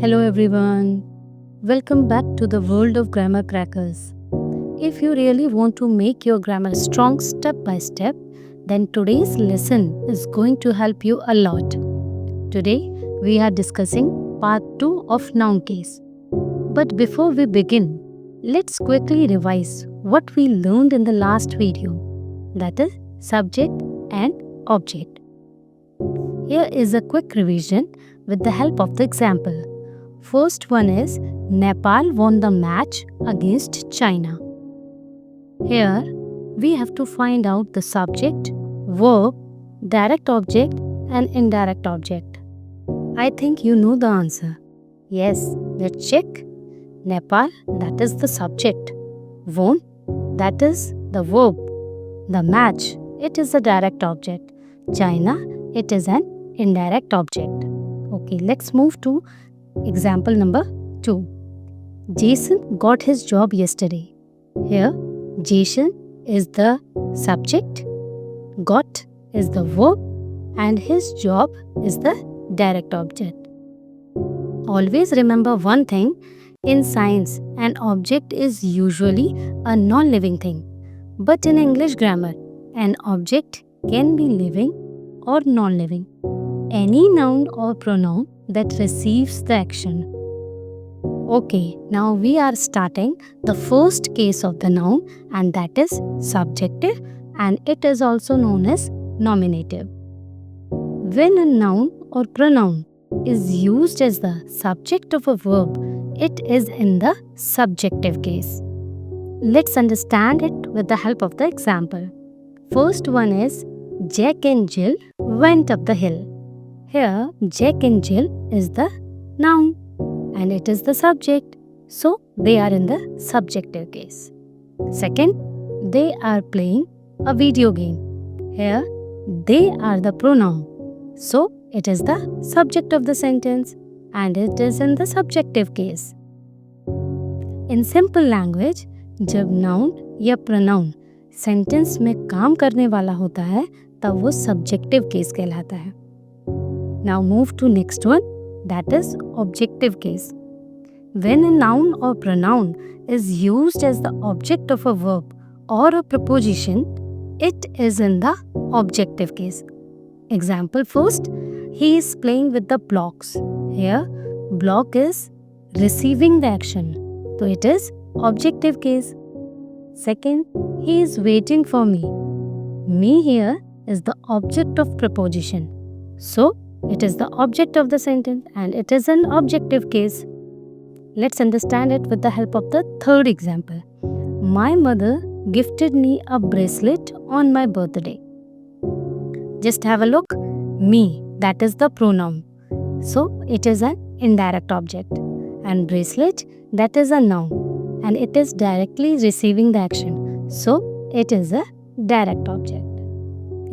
Hello everyone. Welcome back to the world of grammar crackers. If you really want to make your grammar strong step by step, then today's lesson is going to help you a lot. Today we are discussing part 2 of noun case. But before we begin, let's quickly revise what we learned in the last video, that is subject and object. Here is a quick revision with the help of the example. First one is Nepal won the match against China. Here we have to find out the subject, verb, direct object and indirect object. I think you know the answer. Yes, let's check. Nepal, that is the subject. Won, that is the verb. The match, it is the direct object. China, it is an indirect object. Okay, let's move to example number 2. Jason got his job yesterday. Here, Jason is the subject, got is the verb, and his job is the direct object. Always remember one thing, in science, an object is usually a non-living thing. But in English grammar, an object can be living or non-living. Any noun or pronoun that receives the action. Okay, now we are starting the first case of the noun, and that is subjective, and it is also known as nominative. When a noun or pronoun is used as the subject of a verb, it is in the subjective case. Let's understand it with the help of the example. First one is Jack and Jill went up the hill. Here, Jack and Jill is the noun and it is the subject. So, they are in the subjective case. Second, they are playing a video game. Here, they are the pronoun. So, it is the subject of the sentence and it is in the subjective case. In simple language, जब noun या pronoun sentence में काम करने वाला होता है तब वो subjective case कहलाता है. Now move to next one, that is objective case. When a noun or pronoun is used as the object of a verb or a preposition, it is in the objective case. Example first, he is playing with the blocks. Here, block is receiving the action. So it is objective case. Second, he is waiting for me. Me here is the object of preposition. So, it is the object of the sentence and it is an objective case. Let's understand it with the help of the third example. My mother gifted me a bracelet on my birthday. Just have a look. Me, that is the pronoun. So, it is an indirect object. And bracelet, that is a noun. And it is directly receiving the action. So, it is a direct object.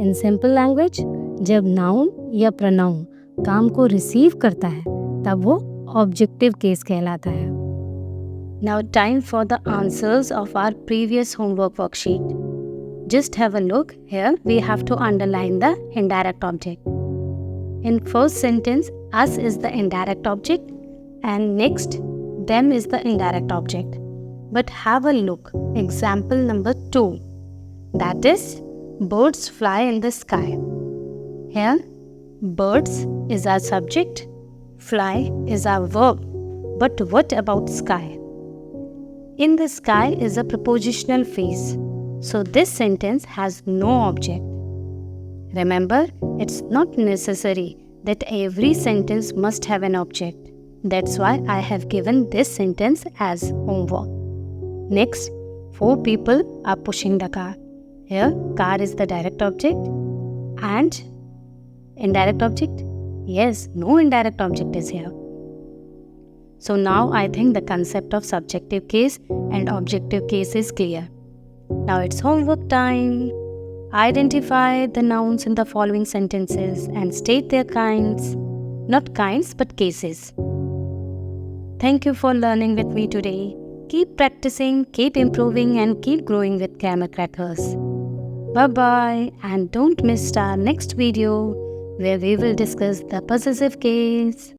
In simple language, जब noun या pronoun काम को receive करता है तब वो objective case कहलाता है. Now time for the answers of our previous homework worksheet. Just have a look. Here we have to underline the indirect object. In first sentence, us is the indirect object and next them is the indirect object. But have a look. Example number 2. That is birds fly in the sky. Here, birds is our subject, fly is our verb. But what about sky? In the sky is a prepositional phrase. So this sentence has no object. Remember, it's not necessary that every sentence must have an object. That's why I have given this sentence as homework. Next, 4 people are pushing the car. Here, car is the direct object and indirect object? Yes, no indirect object is here. So now I think the concept of subjective case and objective case is clear. Now it's homework time. Identify the nouns in the following sentences and state their kinds. Not kinds, but cases. Thank you for learning with me today. Keep practicing, keep improving, and keep growing with Grammar Crackers. Bye-bye, and don't miss our next video where we will discuss the possessive case.